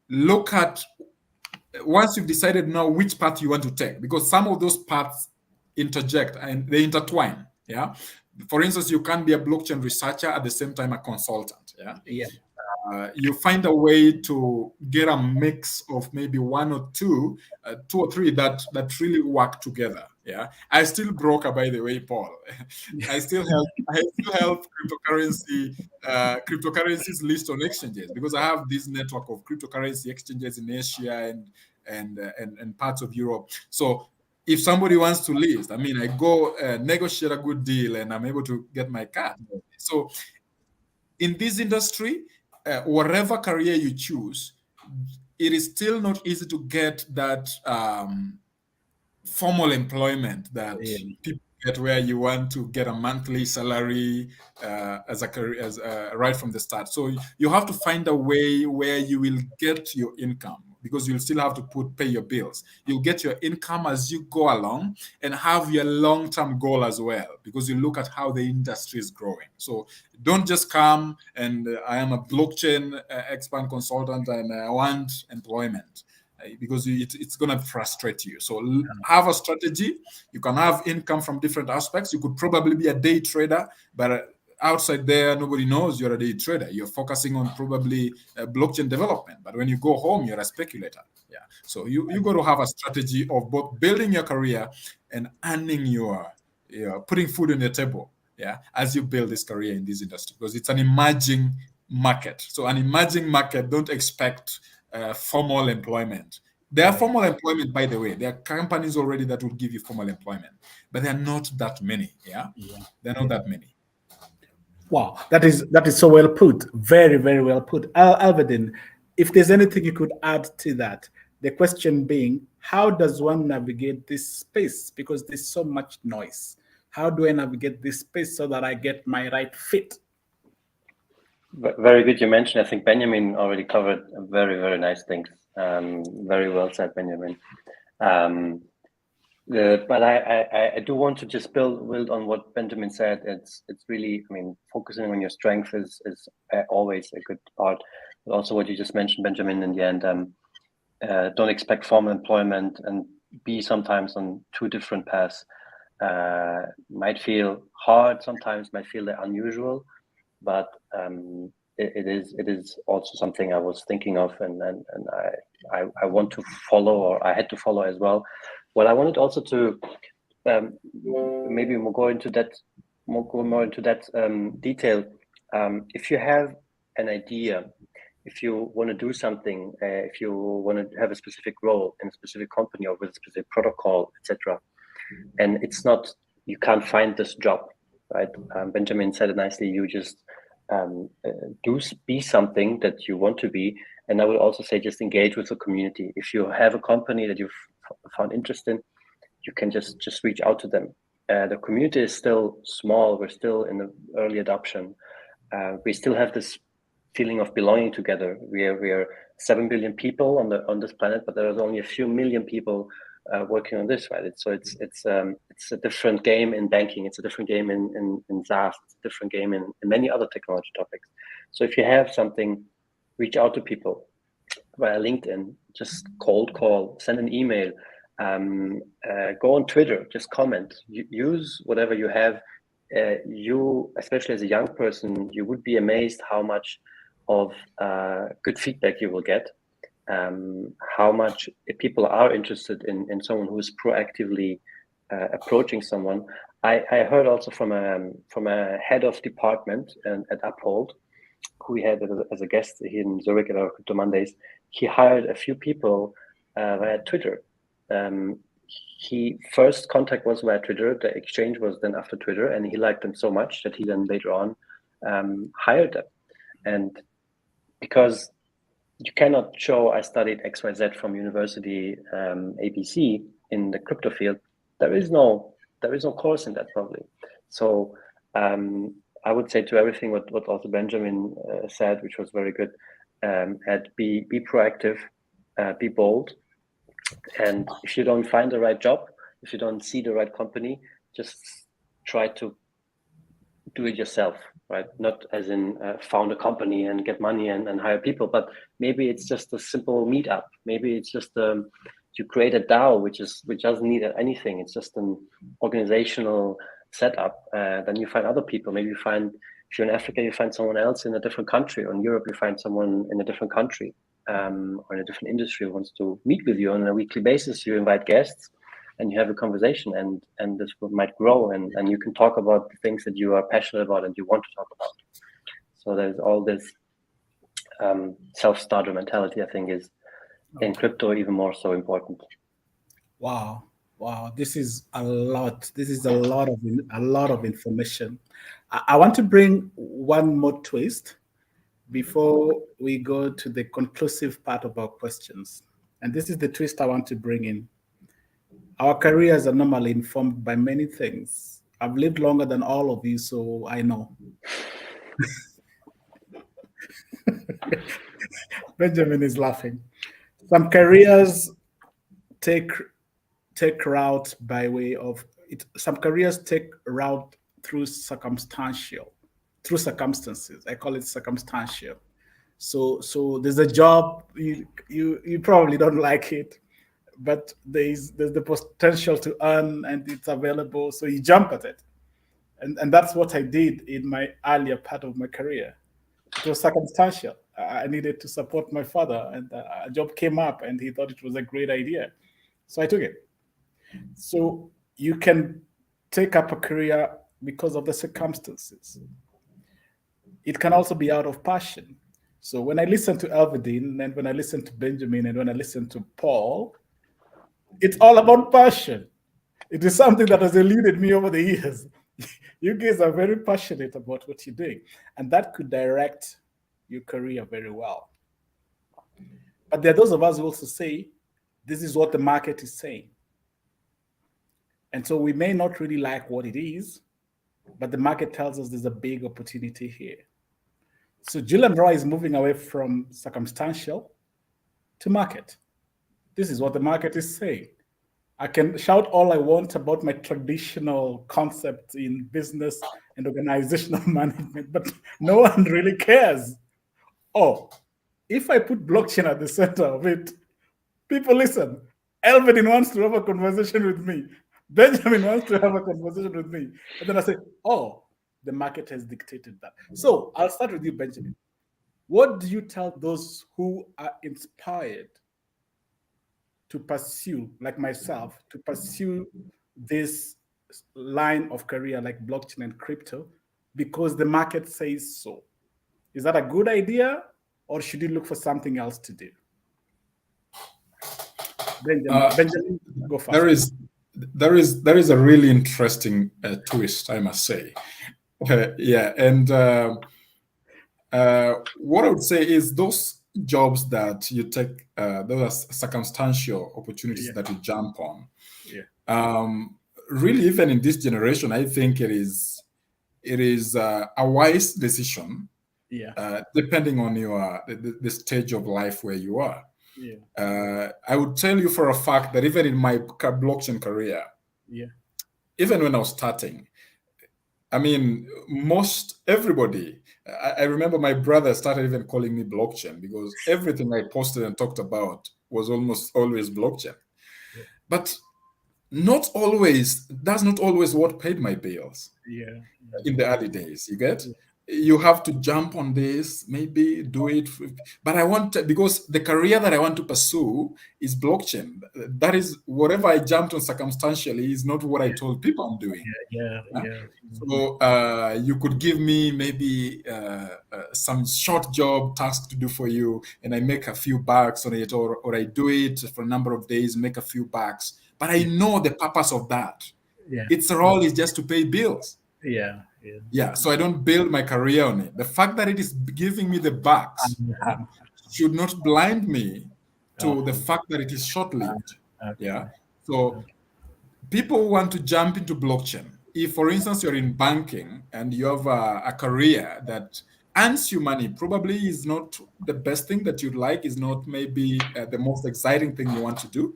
look at, once you've decided now which path you want to take, because some of those paths interject and they intertwine. For instance, you can't be a blockchain researcher at the same time a consultant. You find a way to get a mix of maybe one or two or three that really work together. I still broker, by the way, Paul. I still help cryptocurrencies list on exchanges, because I have this network of cryptocurrency exchanges in Asia and parts of Europe. So if somebody wants to list, I go negotiate a good deal and I'm able to get my card. So in this industry, whatever career you choose, it is still not easy to get that formal employment that people get, where you want to get a monthly salary as a career, right from the start. So you have to find a way where you will get your income, because you'll still have to pay your bills. You'll get your income as you go along, and have your long-term goal as well, because you look at how the industry is growing. So don't just come and I am a blockchain expert consultant and I want employment, because it's going to frustrate you. So have a strategy. You can have income from different aspects. You could probably be a day trader, but outside there, nobody knows you're a day trader. You're focusing on probably blockchain development. But when you go home, you're a speculator. Yeah. So you got to have a strategy of both building your career and earning your putting food on your table. Yeah, as you build this career in this industry, because it's an emerging market. So an emerging market, don't expect formal employment. There are formal employment, by the way. There are companies already that will give you formal employment, but they're not that many. Yeah, they're not that many. Wow, that is so well put. Very, very well put. Alvadin, if there's anything you could add to that, the question being, how does one navigate this space? Because there's so much noise. How do I navigate this space so that I get my right fit? Very good. You mentioned, I think Benjamin already covered very, very nice things. Very well said, Benjamin. But I do want to just build on what Benjamin said. It's really, I mean, focusing on your strength is always a good part. But also what you just mentioned, Benjamin, in the end, don't expect formal employment and be sometimes on two different paths. Might feel hard sometimes, might feel unusual, but it is also something I was thinking of, and I want to follow, or I had to follow as well. Well, I wanted also to maybe we'll go into that more into that detail. If you have an idea, if you want to do something, if you want to have a specific role in a specific company or with a specific protocol, etc., and it's not, you can't find this job, right? Benjamin said it nicely. You just be something that you want to be, and I would also say just engage with the community. If you have a company that you've found interest in, you can just reach out to them. The community is still small. We're still in the early adoption. We still have this feeling of belonging together. We are 7 billion people on this planet, but there is only a few million people working on this, right? So it's a different game in banking. It's a different game in SaaS. It's a different game in many other technology topics. So if you have something, reach out to people via LinkedIn, just cold call, send an email, go on Twitter, just comment, use whatever you have. You, especially as a young person, you would be amazed how much of good feedback you will get. How much people are interested in someone who is proactively approaching someone. I heard also from a head of department at Uphold, who we had as a guest here in Zurich at our Crypto Mondays. He hired a few people via Twitter. He first contact was via Twitter. The exchange was then after Twitter, and he liked them so much that he then later on hired them. And because you cannot show I studied XYZ from university ABC in the crypto field, there is no course in that probably. So I would say to everything what also Benjamin said, which was very good, be proactive, be bold, and if you don't find the right job, if you don't see the right company, just try to do it yourself, right? Not as in found a company and get money and hire people, but maybe it's just a simple meetup. Maybe it's just you create a DAO, which doesn't need anything. It's just an organizational setup. Then you find other people. Maybe you find, if you're in Africa, you find someone else in a different country, or in Europe, you find someone in a different country or in a different industry who wants to meet with you on a weekly basis. You invite guests and you have a conversation, and this might grow, and you can talk about the things that you are passionate about and you want to talk about. So there's all this self-starter mentality, I think, is in crypto even more so important. Wow. This is a lot. This is a lot of information. I want to bring one more twist before we go to the conclusive part of our questions. And this is the twist I want to bring in. Our careers are normally informed by many things. I've lived longer than all of you, so I know. Benjamin is laughing. Some careers take route by way of it. Some careers take route through circumstances. I call it circumstantial. So there's a job, you probably don't like it, but there's the potential to earn and it's available, so you jump at it. And that's what I did in my earlier part of my career. It was circumstantial. I needed to support my father, and a job came up, and he thought it was a great idea. So I took it. So you can take up a career because of the circumstances. It can also be out of passion. So when I listen to Elvedine, and when I listen to Benjamin, and when I listen to Paul, it's all about passion. It is something that has eluded me over the years. You guys are very passionate about what you're doing, and that could direct your career very well. But there are those of us who also say, this is what the market is saying. And so we may not really like what it is, but the market tells us there's a big opportunity here. So Julian Roy is moving away from circumstantial to market. This is what the market is saying. I can shout all I want about my traditional concepts in business and organizational management, but no one really cares. Oh, if I put blockchain at the center of it, people listen. Elvedine wants to have a conversation with me. Benjamin wants to have a conversation with me. And then I say, oh, the market has dictated that. So I'll start with you, Benjamin. What do you tell those who are inspired to pursue, like myself, to pursue this line of career like blockchain and crypto because the market says so? Is that a good idea, or should you look for something else to do? Benjamin, go first. There is a really interesting twist, I must say. Yeah, and what I would say is those jobs that you take, those are circumstantial opportunities that you jump on. Really, even in this generation, I think it is a wise decision. Depending on the stage of life where you are. I would tell you for a fact that even in my blockchain career, even when I was starting, I mean, everybody, I remember my brother started even calling me blockchain because everything I posted and talked about was almost always blockchain. But that's not always what paid my bills in the early days, you get? You have to jump on this, maybe do it. But because the career that I want to pursue is blockchain. That is, whatever I jumped on circumstantially is not what I told people I'm doing. So you could give me maybe some short job task to do for you, and I make a few bucks on it, or I do it for a number of days, make a few bucks. But I know the purpose of that. Its role is just to pay bills. So I don't build my career on it. The fact that it is giving me the bucks should not blind me to the fact that it is short-lived. So people want to jump into blockchain. If, for instance, you're in banking and you have a career that earns you money, probably is not the best thing that you'd like, is not maybe the most exciting thing you want to do.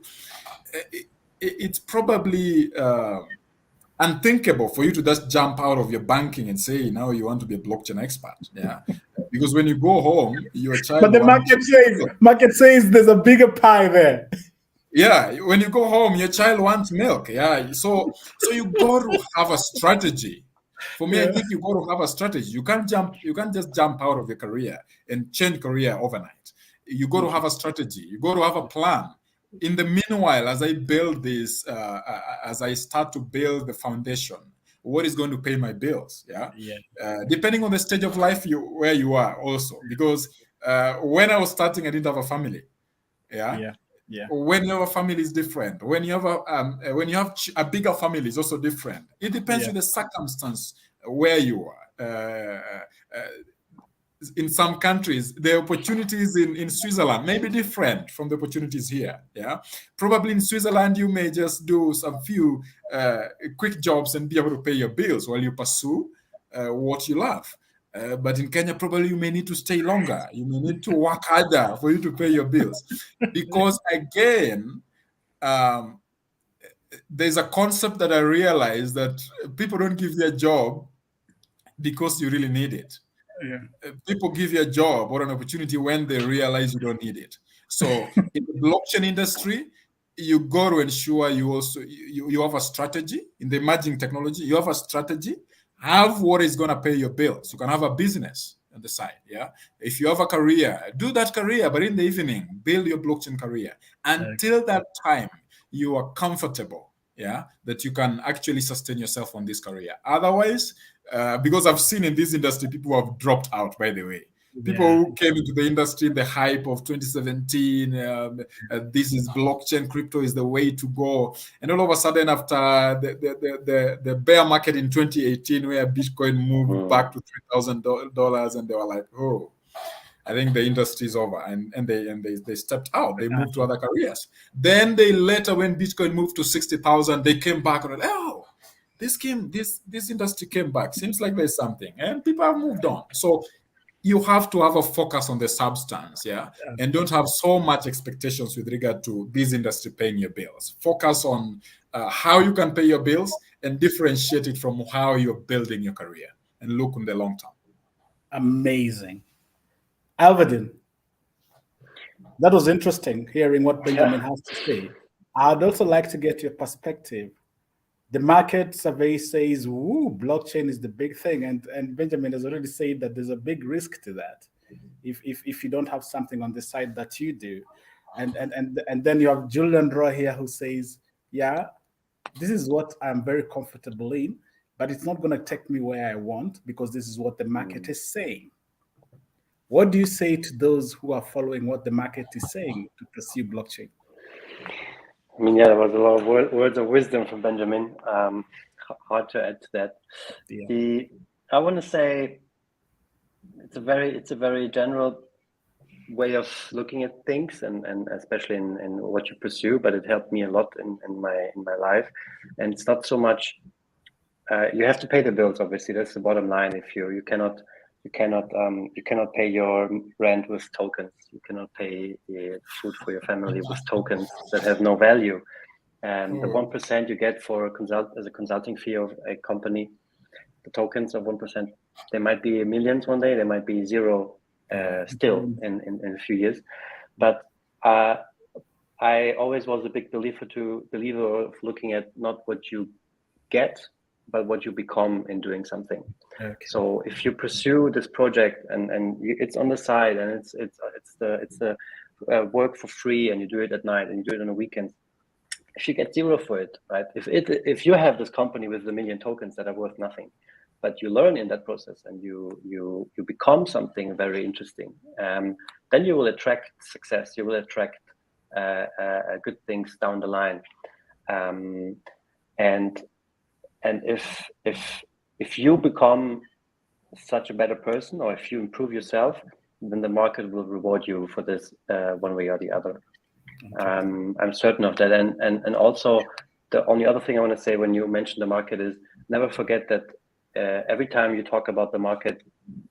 It's probably unthinkable for you to just jump out of your banking and say now you want to be a blockchain expert. Because when you go home, your child. But the market says there's a bigger pie there. When you go home, your child wants milk. So you got to have a strategy. For me, I think you got to have a strategy. You can't just jump out of your career and change career overnight. You got to have a strategy. You got to have a plan. In the meanwhile, as I build this, as I start to build the foundation, what is going to pay my bills? Depending on the stage of life where you are also. Because when I was starting, I didn't have a family. When you have a family is different. When you have a bigger family is also different. It depends on the circumstance where you are. In some countries, the opportunities in Switzerland may be different from the opportunities here. Probably in Switzerland, you may just do some few quick jobs and be able to pay your bills while you pursue what you love. But in Kenya, probably you may need to stay longer. You may need to work harder for you to pay your bills. Because again, there's a concept that I realized that people don't give you a job because you really need it. People give you a job or an opportunity when they realize you don't need it. So in the blockchain industry, you got to ensure you have a strategy. In the emerging technology, you have a strategy. Have what is going to pay your bills. You can have a business on the side. Yeah. If you have a career, do that career, but in the evening, build your blockchain career until that time you are comfortable. Yeah, that you can actually sustain yourself on this career. Otherwise, because I've seen in this industry, people have dropped out, by the way. People who came into the industry, the hype of 2017, this is blockchain, crypto is the way to go. And all of a sudden, after the bear market in 2018, where Bitcoin moved back to $3,000, and they were like, oh, I think the industry is over, and they stepped out. They moved to other careers. Then they later, when Bitcoin moved to 60,000, they came back and were like, oh, this industry came back. Seems like there's something, and people have moved on. So you have to have a focus on the substance, and don't have so much expectations with regard to this industry paying your bills. Focus on how you can pay your bills and differentiate it from how you're building your career, and look in the long term. Amazing. Alvin, that was interesting hearing what Benjamin has to say. I'd also like to get your perspective. The market survey says, "Ooh, blockchain is the big thing," and Benjamin has already said that there's a big risk to that if you don't have something on the side that you do, and then you have Julian Roy here who says, "Yeah, this is what I'm very comfortable in, but it's not going to take me where I want because this is what the market is saying." What do you say to those who are following what the market is saying to pursue blockchain? I mean, there was a lot of words of wisdom from Benjamin. Hard to add to that. Yeah. I want to say it's a very general way of looking at things, and especially in what you pursue. But it helped me a lot in my life. And it's not so much you have to pay the bills. Obviously, that's the bottom line. If you cannot pay your rent with tokens. You cannot pay the food for your family with tokens that have no value. And the 1% you get for as a consulting fee of a company, the tokens of 1%, they might be millions one day. They might be zero still in a few years. But I always was a big believer of looking at not what you get, but what you become in doing something. Okay. So if you pursue this project and it's on the side, and it's the work for free, and you do it at night and you do it on the weekends, if you get zero for it, right? If you have this company with 1 million tokens that are worth nothing, but you learn in that process and you become something very interesting, then you will attract success. You will attract good things down the line, and if you become such a better person, or if you improve yourself, then the market will reward you for this one way or the other. Okay. I'm certain of that. And also, the only other thing I want to say when you mention the market is never forget that every time you talk about the market,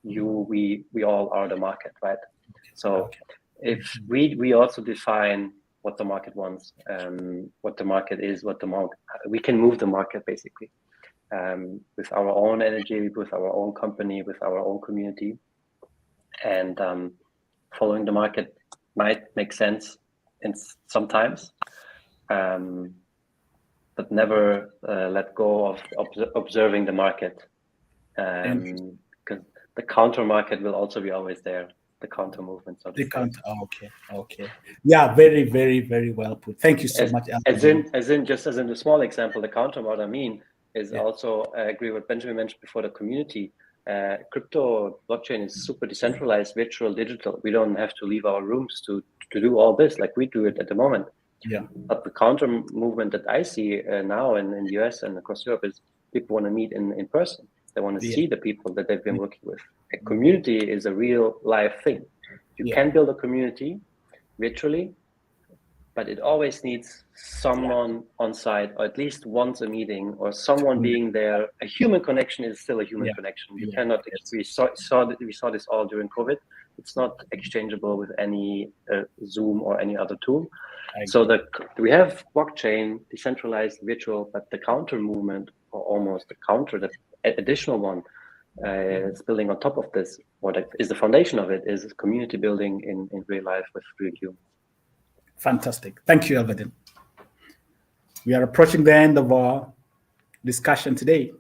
we all are the market, right? So if we also define what the market wants, what the market is, we can move the market basically with our own energy, with our own company, with our own community, and following the market might make sense sometimes, but never let go of observing the market, because the counter market will also be always there. The counter movement. So the counter. Okay. Yeah, very, very, very well put. Thank you so much. As in the small example, the counter. What I mean is also I agree with Benjamin mentioned before. The community, crypto blockchain is super decentralized, virtual, digital. We don't have to leave our rooms to do all this like we do it at the moment. Yeah. But the counter movement that I see now in the US and across Europe is people want to meet in person. They want to see the people that they've been working with. A community is a real life thing. You can build a community virtually, but it always needs someone on site, or at least once a meeting, or someone being there. A human connection is still a human connection. You cannot. We saw this all during COVID. It's not exchangeable with any Zoom or any other tool. So we have blockchain, decentralized, virtual, but the counter movement, or almost the counter, the additional one, is building on top of this. What is the foundation of it is community building in real life with real humans. Fantastic. Thank you, Alvin. We are approaching the end of our discussion today.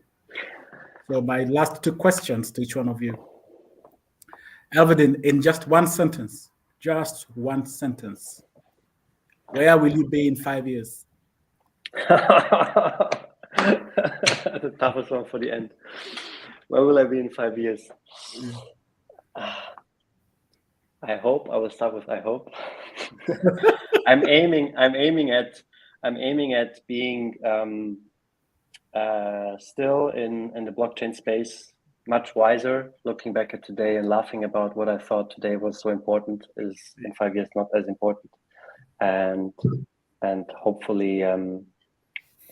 So my last two questions to each one of you. Elvedin, in just one sentence, where will you be in 5 years? The toughest one for the end. Where will I be in 5 years? I hope. I will start with I hope. I'm aiming at being still in the blockchain space, much wiser, looking back at today and laughing about what I thought today was so important is in 5 years not as important, and hopefully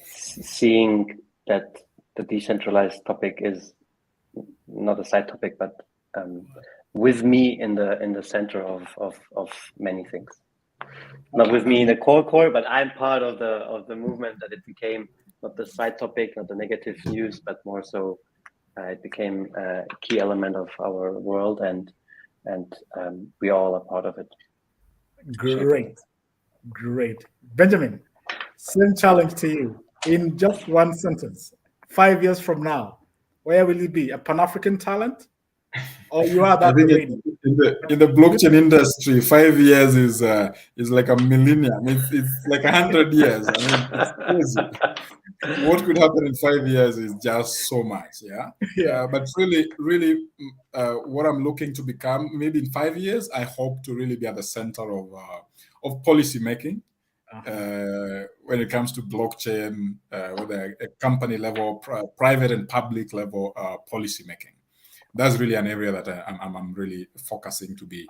seeing that the decentralized topic is not a side topic, but with me in the center of many things. Not with me in the core, but I'm part of the movement that it became not the side topic, not the negative news, but more so it became a key element of our world, and we all are part of it. Great. Benjamin, same challenge to you. In just one sentence, 5 years from now, where will you be? A Pan-African talent? Or you are that already? In the blockchain industry, 5 years is like a millennium. It's like 100 years. I mean, it's crazy. What could happen in 5 years is just so much, yeah. But really, what I'm looking to become, maybe in 5 years, I hope to really be at the center of policy making. When it comes to blockchain, whether a company level, private and public level policy making. That's really an area that I'm really focusing to be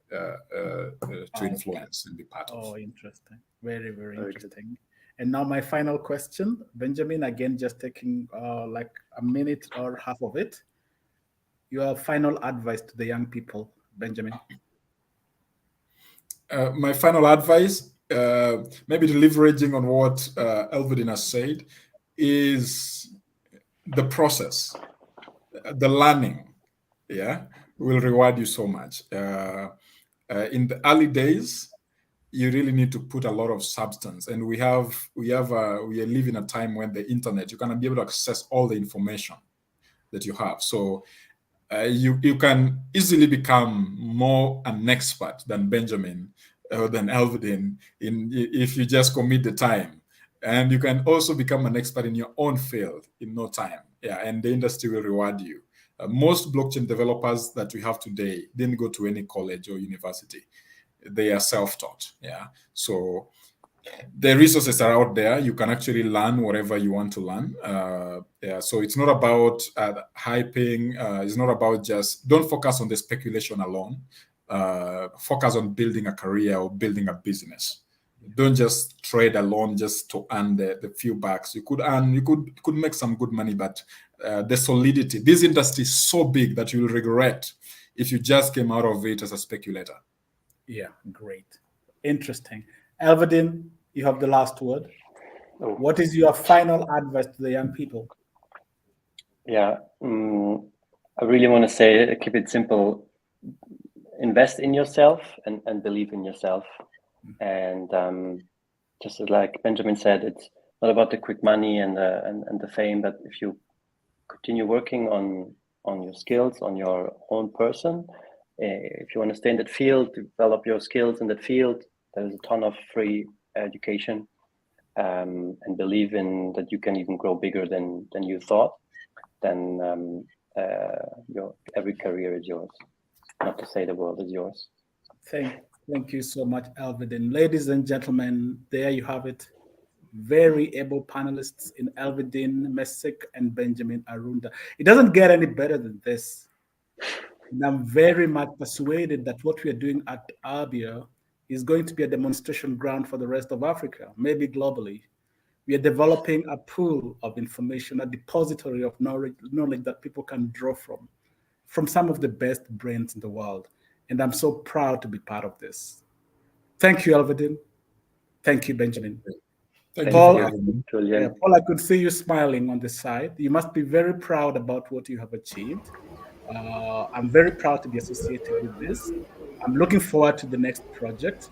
to influence and be part of. Oh, interesting. Very, very interesting. And now my final question, Benjamin, again, just taking like a minute or half of it. Your final advice to the young people, Benjamin. My final advice, maybe leveraging on what Elvedin has said, is the process. The learning, will reward you so much. In the early days, you really need to put a lot of substance, and we are living in a time when the internet, you're gonna be able to access all the information that you have. So you can easily become more an expert than Benjamin or than Elvedin if you just commit the time. And you can also become an expert in your own field in no time. And the industry will reward you. Most blockchain developers that we have today didn't go to any college or university. They are self-taught. So the resources are out there. You can actually learn whatever you want to learn. So it's not about hyping. It's not about just, don't focus on the speculation alone. Focus on building a career or building a business. Don't just trade alone just to earn the few bucks. You could make some good money, but the solidity, this industry is so big that you'll regret if you just came out of it as a speculator. Yeah, great. Interesting. Elvedin, you have the last word. What is your final advice to the young people? I really want to say, keep it simple. Invest in yourself and believe in yourself. And just like Benjamin said, it's not about the quick money and the fame, but if you continue working on your skills, on your own person, if you want to stay in that field, develop your skills in that field, there's a ton of free education, and believe in that you can even grow bigger than you thought, then every career is yours. Not to say the world is yours. Thank you so much, Elvedin. Ladies and gentlemen, there you have it. Very able panelists in Elvedin, Messick, and Benjamin Arunda. It doesn't get any better than this. And I'm very much persuaded that what we are doing at ABYA is going to be a demonstration ground for the rest of Africa, maybe globally. We are developing a pool of information, a depository of knowledge that people can draw from some of the best brains in the world. And I'm so proud to be part of this. Thank you, Elvedin. Thank you, Benjamin. Thank Paul, you, Paul, I could see you smiling on the side. You must be very proud about what you have achieved. I'm very proud to be associated with this. I'm looking forward to the next project.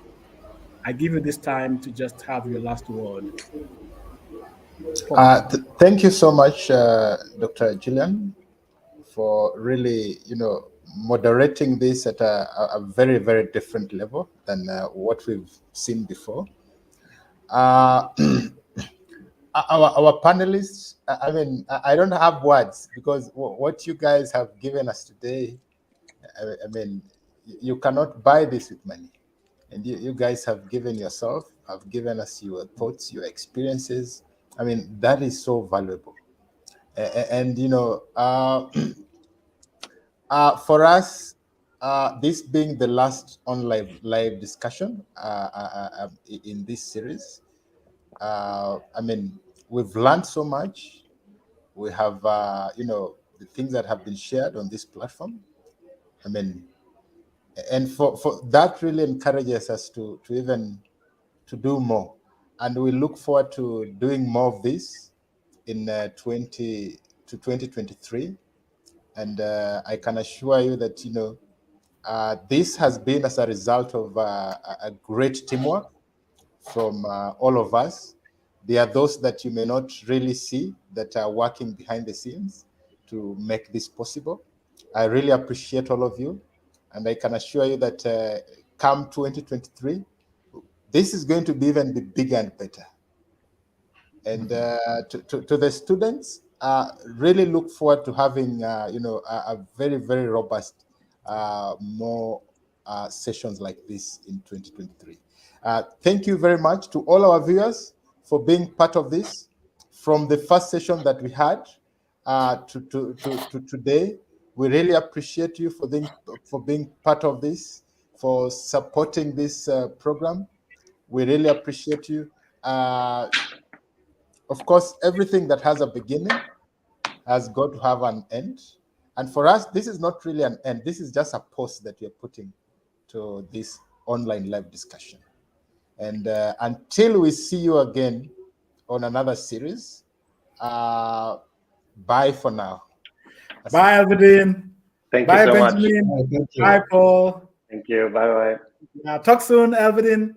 I give you this time to just have your last word. Thank you so much, Dr. Julian, for really, moderating this at a very, very different level than what we've seen before. Our panelists, I mean, I don't have words, because what you guys have given us today, I mean, you cannot buy this with money. And you guys have given yourself, have given us your thoughts, your experiences. I mean, that is so valuable. And for us, this being the last online live discussion in this series, I mean, we've learned so much. We have, the things that have been shared on this platform. I mean, and for that really encourages us to even to do more. And we look forward to doing more of this in 2023. And I can assure you that, this has been as a result of a great teamwork from all of us. There are those that you may not really see that are working behind the scenes to make this possible. I really appreciate all of you. And I can assure you that come 2023, this is going to be even bigger and better. And to the students, really look forward to having a very, very robust more sessions like this in 2023. Thank you very much to all our viewers for being part of this, from the first session that we had to today. We really appreciate you for being part of this, for supporting this program. We really appreciate you. Of course, everything that has a beginning has got to have an end. And for us, this is not really an end. This is just a pause that we're putting to this online live discussion. And until we see you again on another series, bye for now. Bye, Alvin. Thank Bye, you so Benjamin. much. Thank you. Bye, Paul. Thank you. Bye-bye. Talk soon, Alvin.